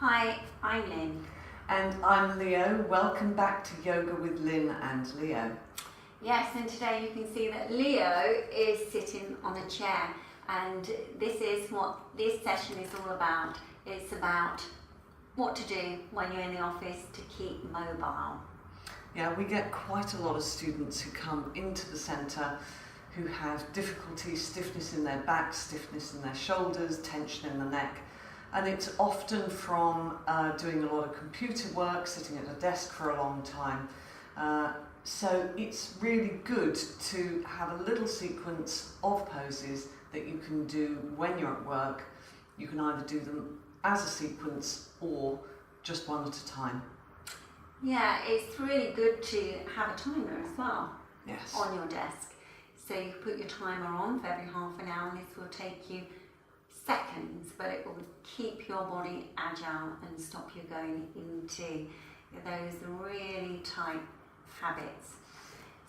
Hi, I'm Lynn. And I'm Leo. Welcome back to Yoga with Lynn and Leo. Yes, and today you can see that Leo is sitting on a chair, and this is what this session is all about. It's about what to do when you're in the office to keep mobile. Yeah, we get quite a lot of students who come into the centre who have difficulty, stiffness in their back, stiffness in their shoulders, tension in the neck. And it's often from doing a lot of computer work, sitting at a desk for a long time. So it's really good to have a little sequence of poses that you can do when you're at work. You can either do them as a sequence or just one at a time. Yeah, it's really good to have a timer as well. Yes. On your desk. So you put your timer on for every half an hour, and this will take you seconds, but it will keep your body agile and stop you going into those really tight habits.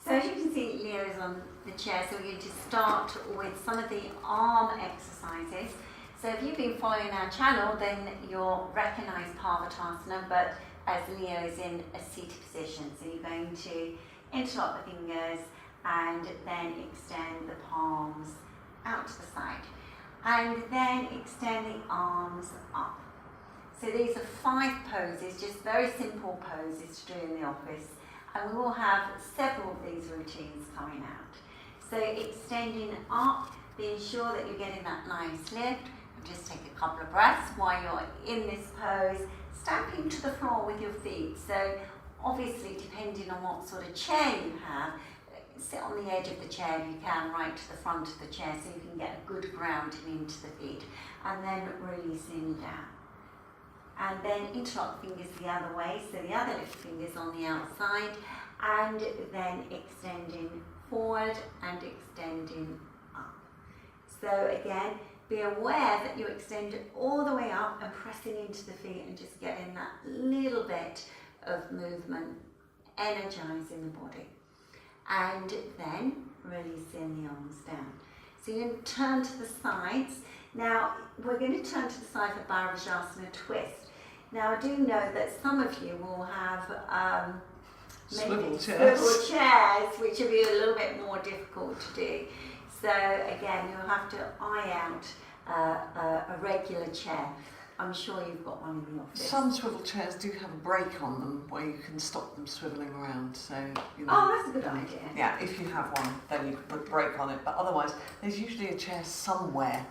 So as you can see, Leo is on the chair, so we're going to start with some of the arm exercises. So if you've been following our channel, then you'll recognise Parvatasana, but as Leo is in a seated position. So you're going to interlock the fingers and then extend the palms out to the side. And then extend the arms up. So these are 5 poses, just very simple poses to do in the office. And we will have several of these routines coming out. So extending up, being sure that you're getting that nice lift. And just take a couple of breaths while you're in this pose, stamping to the floor with your feet. So obviously, depending on what sort of chair you have, sit on the edge of the chair if you can, right to the front of the chair, so you can get a good grounding into the feet, and then releasing down. And then interlock the fingers the other way, so the other little fingers on the outside, and then extending forward and extending up. So again, be aware that you extend all the way up and pressing into the feet and just getting that little bit of movement, energizing the body. And then releasing the arms down. So you're going to turn to the sides. Now we're going to turn to the side for Bharadvajasana twist. Now I do know that some of you will have Swivel swivel chairs, which will be a little bit more difficult to do. So again, you'll have to eye out a regular chair. I'm sure you've got one in the office. Some swivel chairs do have a brake on them where you can stop them swivelling around. So, you know, oh, that's a good idea. Yeah, if you have one, then you can put a brake on it. But otherwise, there's usually a chair somewhere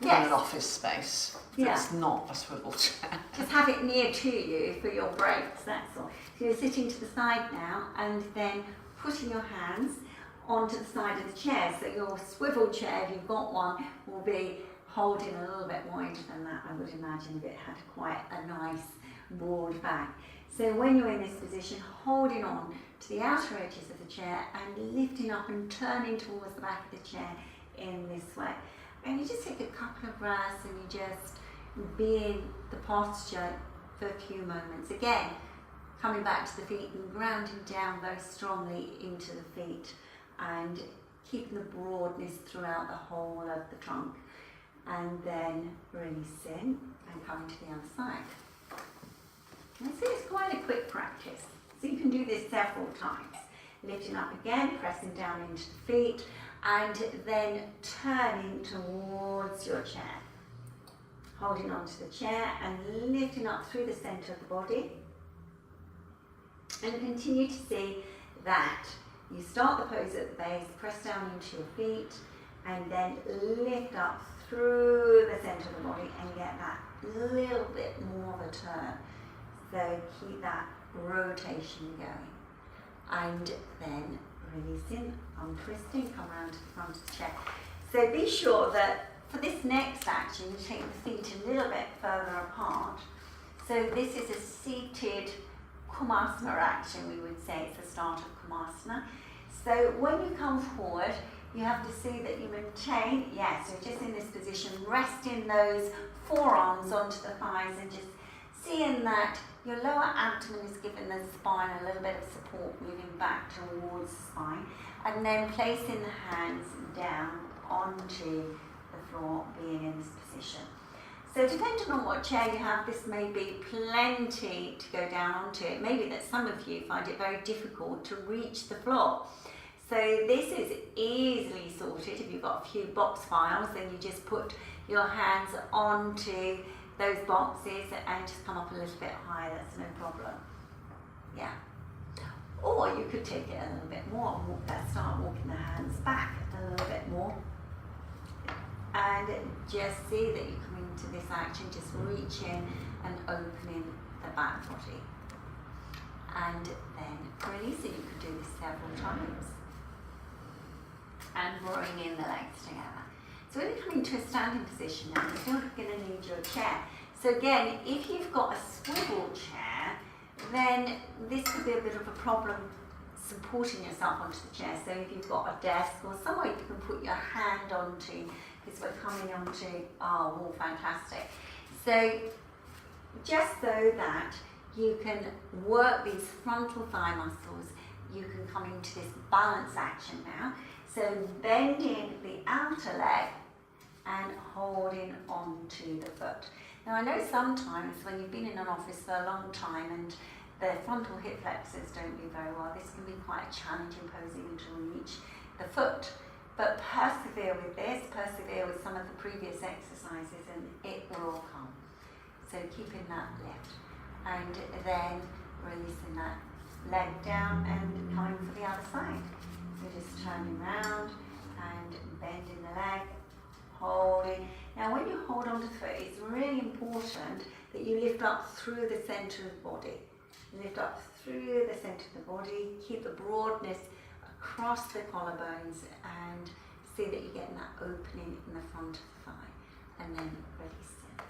in an office space that's not a swivel chair. Just have it near to you for your breaks, that's all. So you're sitting to the side now, and then putting your hands onto the side of the chair. So your swivel chair, if you've got one, will be holding a little bit wider than that, I would imagine, if it had quite a nice broad back. So when you're in this position, holding on to the outer edges of the chair and lifting up and turning towards the back of the chair in this way. And you just take a couple of breaths and you just be in the posture for a few moments. Again, coming back to the feet and grounding down very strongly into the feet and keeping the broadness throughout the whole of the trunk. And then releasing and coming to the other side. And so it's quite a quick practice. So you can do this several times. Lifting up again, pressing down into the feet, and then turning towards your chair. Holding onto the chair and lifting up through the centre of the body. And continue to see that you start the pose at the base, press down into your feet, and then lift up through the centre of the body and get that little bit more of a turn. So keep that rotation going. And then releasing, untwisting, come around to the front of the chair. So be sure that for this next action, you take the feet a little bit further apart. So this is a seated Kumasana action, we would say. It's the start of Kumasana. So when you come forward, you have to see that you maintain, so just in this position, resting those forearms onto the thighs and just seeing that your lower abdomen is giving the spine a little bit of support, moving back towards the spine, and then placing the hands down onto the floor, being in this position. So depending on what chair you have, this may be plenty to go down onto. It may be that some of you find it very difficult to reach the floor. So this is easily sorted. If you've got a few box files, then you just put your hands onto those boxes and just come up a little bit higher, that's no problem. Yeah. Or you could take it a little bit more and start walking the hands back a little bit more. And just see that you come into this action, just reaching and opening the back body. And then releasing, you could do this several times. And bringing the legs together. So when you come into a standing position now, you're still going to need your chair. So again, if you've got a swivel chair, then this could be a bit of a problem supporting yourself onto the chair. So if you've got a desk or somewhere you can put your hand onto, because we're coming onto our wall, fantastic. So just so that you can work these frontal thigh muscles, you can come into this balance action now. So bending the outer leg and holding onto the foot. Now I know sometimes when you've been in an office for a long time and the frontal hip flexors don't do very well, this can be quite challenging posing to reach the foot. But persevere with this, persevere with some of the previous exercises and it will all come. So keeping that lift and then releasing that leg down and coming for the other side. So just turning round and bending the leg, holding. Now when you hold onto the foot, it's really important that you lift up through the centre of the body. Lift up through the centre of the body, keep the broadness across the collarbones and see that you're getting that opening in the front of the thigh and then release it.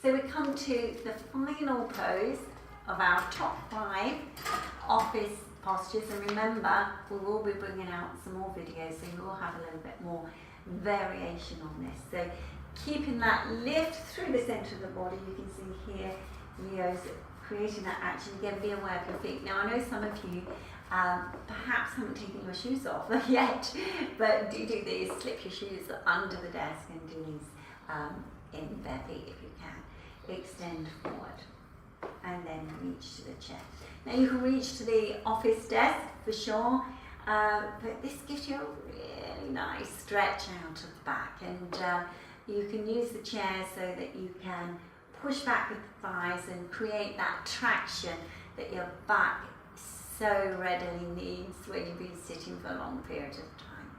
So we come to the final pose of our top 5 office postures, and remember we will be bringing out some more videos so you will have a little bit more variation on this. So keeping that lift through the centre of the body, you can see here Leo's creating that action. Again, be aware of your feet. Now I know some of you perhaps haven't taken your shoes off yet, but do these, slip your shoes under the desk and do these in bare feet if you can. Extend forward and then reach to the chair. Now you can reach to the office desk for sure, but this gives you a really nice stretch out of the back, and you can use the chair so that you can push back with the thighs and create that traction that your back so readily needs when you've been sitting for a long period of time.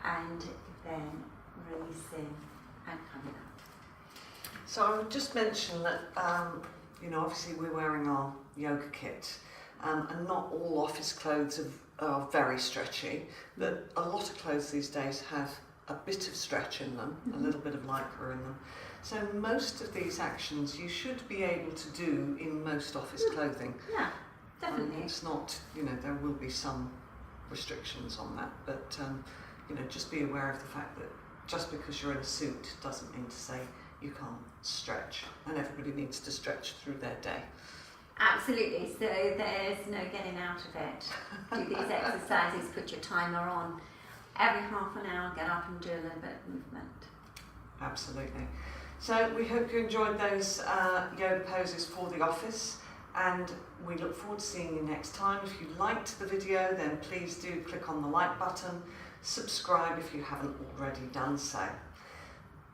And then releasing and coming up. So I would just mention that, obviously we're wearing our yoga kit, and not all office clothes are very stretchy, but a lot of clothes these days have a bit of stretch in them, a little bit of lycra in them. So most of these actions you should be able to do in most office clothing. Yeah, definitely. It's not, there will be some restrictions on that, but just be aware of the fact that just because you're in a suit doesn't mean to say you can't stretch, and everybody needs to stretch through their day. Absolutely, so there's no getting out of it. Do these exercises, put your timer on. Every half an hour, get up and do a little bit of movement. Absolutely. So we hope you enjoyed those yoga poses for the office, and we look forward to seeing you next time. If you liked the video, then please do click on the like button, subscribe if you haven't already done so.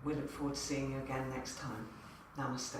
We look forward to seeing you again next time. Namaste.